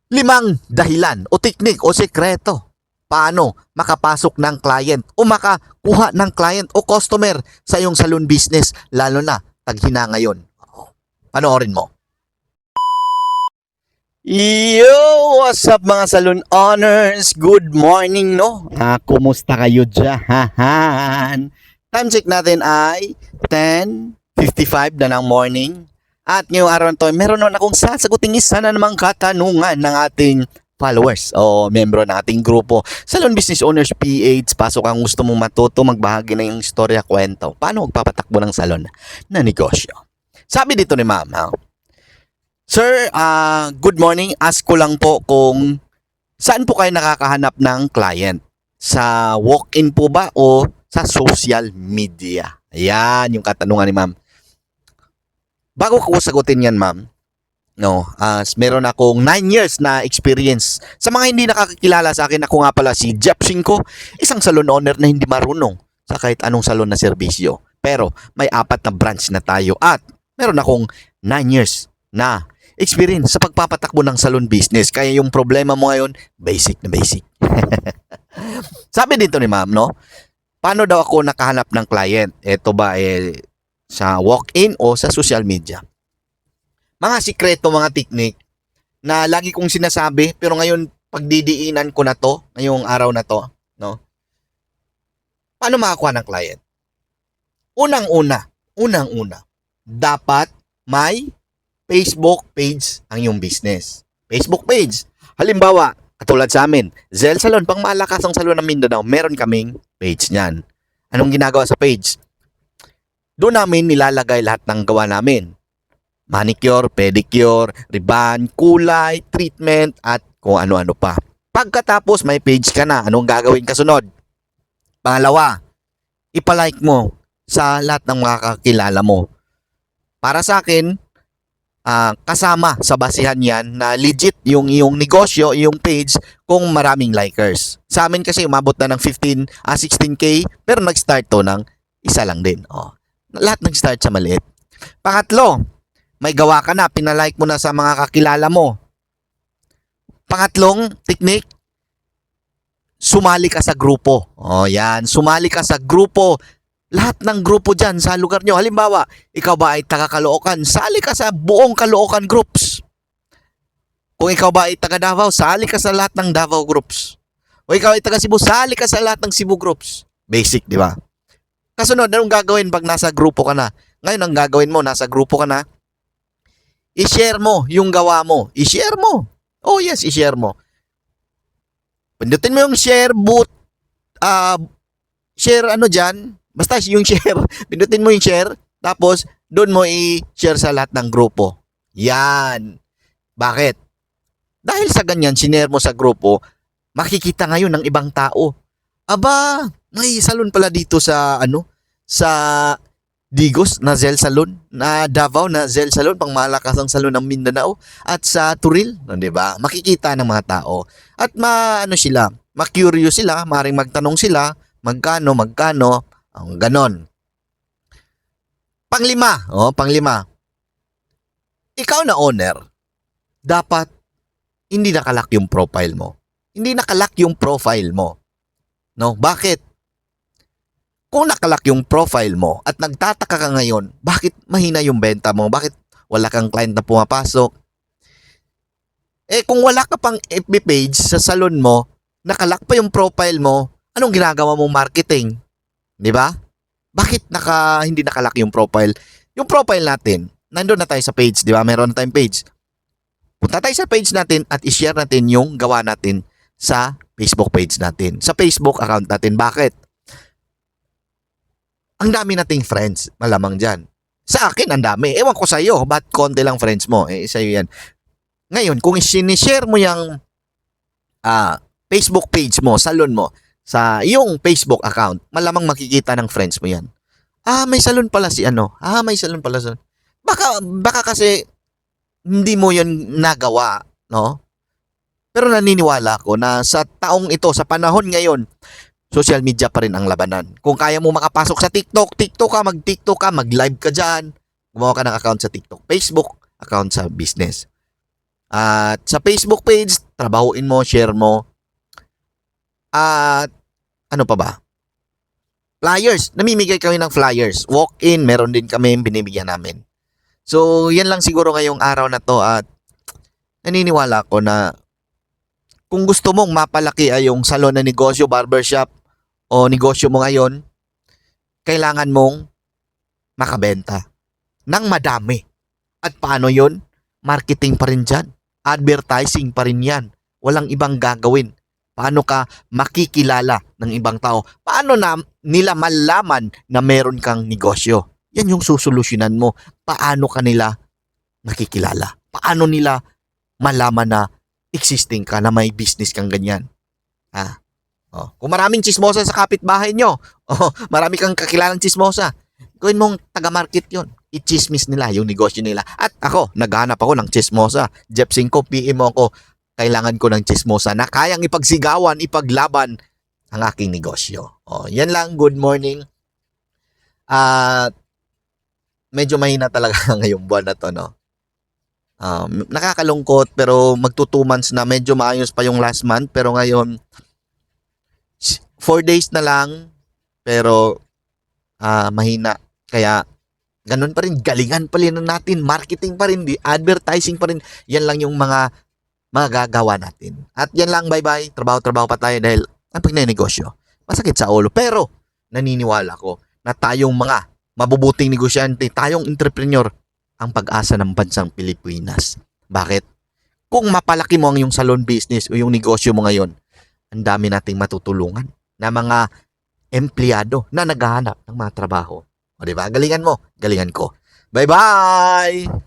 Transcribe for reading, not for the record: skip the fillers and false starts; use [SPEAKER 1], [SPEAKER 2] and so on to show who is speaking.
[SPEAKER 1] Limang dahilan o teknik o sekreto paano makapasok ng client o makakuha ng client o customer sa iyong salon business lalo na taghina ngayon. Panoorin mo. Yo! What's up mga salon owners? Good morning, no? Kumusta kayo dyan? Time check natin ay 10:55 na ng morning. At ngayong araw na to, meron na akong sasagutin isa na namang katanungan ng ating followers o membro ng ating grupo. Salon Business Owners PH, pasok ang gusto mong matuto, magbahagi na yung istorya, kwento. Paano magpapatakbo ng salon na negosyo? Sabi dito ni ma'am, Sir, good morning. Ask ko lang po kung saan po kayo nakakahanap ng client? Sa walk-in po ba o sa social media? Ayan yung katanungan ni ma'am. Bago ko sagutin yan, ma'am, no, meron akong 9 years na experience. Sa mga hindi nakakilala sa akin, ako nga pala si Jeff Cinco, isang salon owner na hindi marunong sa kahit anong salon na serbisyo. Pero may 4 na branch na tayo at meron akong 9 years na experience sa pagpapatakbo ng salon business. Kaya yung problema mo ngayon, basic na basic. Sabi dito ni ma'am, no, paano daw ako nakahanap ng client? Ito ba sa walk-in o sa social media? Mga sikreto, mga teknik na lagi kong sinasabi pero ngayon pagdidiinan ko na to, ngayong araw na to, no? Paano makakuha ng client? Unang-una, dapat may Facebook page ang iyong business. Facebook page. Halimbawa, katulad sa amin, Zell Salon, pang malakas ang salon ng Mindanao, meron kaming page niyan. Anong ginagawa sa page? Doon namin nilalagay lahat ng gawa namin. Manicure, pedicure, ribbon, kulay, treatment, at kung ano-ano pa. Pagkatapos may page ka na, anong gagawin kasunod? Pangalawa, ipalike mo sa lahat ng mga kakilala mo. Para sa akin, kasama sa basihan yan na legit yung iyong negosyo, yung page kung maraming likers. Sa amin kasi umabot na ng 16K pero nag-start to ng isa lang din. Lahat nag-start sa maliit. Pangatlo, may gawa ka na, pinalike mo na sa mga kakilala mo. Pangatlong technique, sumali ka sa grupo. Yan, sumali ka sa grupo. Lahat ng grupo dyan sa lugar nyo. Halimbawa, ikaw ba ay taga Caloocan, sali ka sa buong Caloocan groups. Kung ikaw ba ay taga Davao, sali ka sa lahat ng Davao groups. O ikaw ay taga Cebu, sali ka sa lahat ng Cebu groups. Basic, di ba? Kasunod, anong gagawin pag nasa grupo ka na? Ngayon, ang gagawin mo, nasa grupo ka na, i-share mo yung gawa mo. I-share mo. Oh yes, i-share mo. Pindutin mo yung share share dyan. Basta yung share. Pindutin mo yung share. Tapos, doon mo i-share sa lahat ng grupo. Yan. Bakit? Dahil sa ganyan, sinare mo sa grupo, makikita ngayon ng ibang tao. Aba, may salon pala dito sa sa Digos na Zell Salon, na Davao na Zell Salon, pang malakas ang salon ng Mindanao, at sa Turil, di ba? Makikita ng mga tao. At sila, ma-curious sila, maring magtanong sila, magkano, ang ganon. Panglima. Ikaw na owner, dapat hindi nakalak yung profile mo. Hindi nakalak yung profile mo. No, bakit? Kung nakalak yung profile mo at nagtataka ka ngayon, bakit mahina yung benta mo? Bakit wala kang client na pumapasok? Kung wala ka pang FB page sa salon mo, nakalak pa yung profile mo, anong ginagawa mong marketing? Di ba? Bakit hindi nakalak yung profile? Yung profile natin, nandun na tayo sa page, di ba? Meron na tayong page. Punta tayo sa page natin at i-share natin yung gawa natin sa Facebook page natin, sa Facebook account natin. Bakit? Ang dami nating friends, malamang dyan. Sa akin, ang dami. Ewan ko sa iyo, ba't konti lang friends mo? Sa'yo yan. Ngayon, kung sinishare mo yung Facebook page mo, salon mo, sa iyong Facebook account, malamang makikita ng friends mo yan. May salon pala si may salon pala sa... Baka kasi hindi mo yun nagawa, no? Pero naniniwala ko na sa taong ito, sa panahon ngayon, social media pa rin ang labanan. Kung kaya mo makapasok sa TikTok ka, mag-live ka dyan, gumawa ka ng account sa TikTok, Facebook, account sa business. At sa Facebook page, trabahuin mo, share mo. At ano pa ba? Flyers. Namimigay kami ng flyers. Walk-in, meron din kami binibigyan namin. So, yan lang siguro ngayong araw na to at naniniwala ko na kung gusto mong mapalaki ay yung salon na negosyo, barbershop o negosyo mo ngayon, kailangan mong makabenta ng madami. At paano yun? Marketing pa rin dyan. Advertising pa rin yan. Walang ibang gagawin. Paano ka makikilala ng ibang tao? Paano na nila malaman na meron kang negosyo? Yan yung susolusyonan mo. Paano ka nila nakikilala? Paano nila malaman na existing ka, na may business kang ganyan? Oh. Kung maraming chismosa sa kapitbahay nyo, marami kang kakilalang chismosa, gawin mong taga-market yon. I-chismis nila yung negosyo nila. At ako, naghahanap ako ng chismosa. Jeff 5, PM mo ako. Kailangan ko ng chismosa na kayang ipagsigawan, ipaglaban ang aking negosyo. Yan lang. Good morning. At medyo mahina talaga ngayong buwan na to, no? Nakakalungkot pero magto 2 months na, medyo maayos pa yung last month pero ngayon 4 days na lang pero mahina. Kaya ganun pa rin, galingan pa rin natin, marketing pa rin, advertising pa rin. Yan lang yung mga magagawa natin. At yan lang, bye-bye. Trabaho-trabaho pa tayo dahil ang pagnenegosyo, masakit sa ulo. Pero naniniwala ko na tayong mga mabubuting negosyante, tayong entrepreneur, ang pag-asa ng bansang Pilipinas. Bakit? Kung mapalaki mo ang iyong salon business o yung negosyo mo ngayon, ang dami nating matutulungan na mga empleyado na naghahanap ng mga trabaho. O diba? Galingan mo, galingan ko. Bye-bye!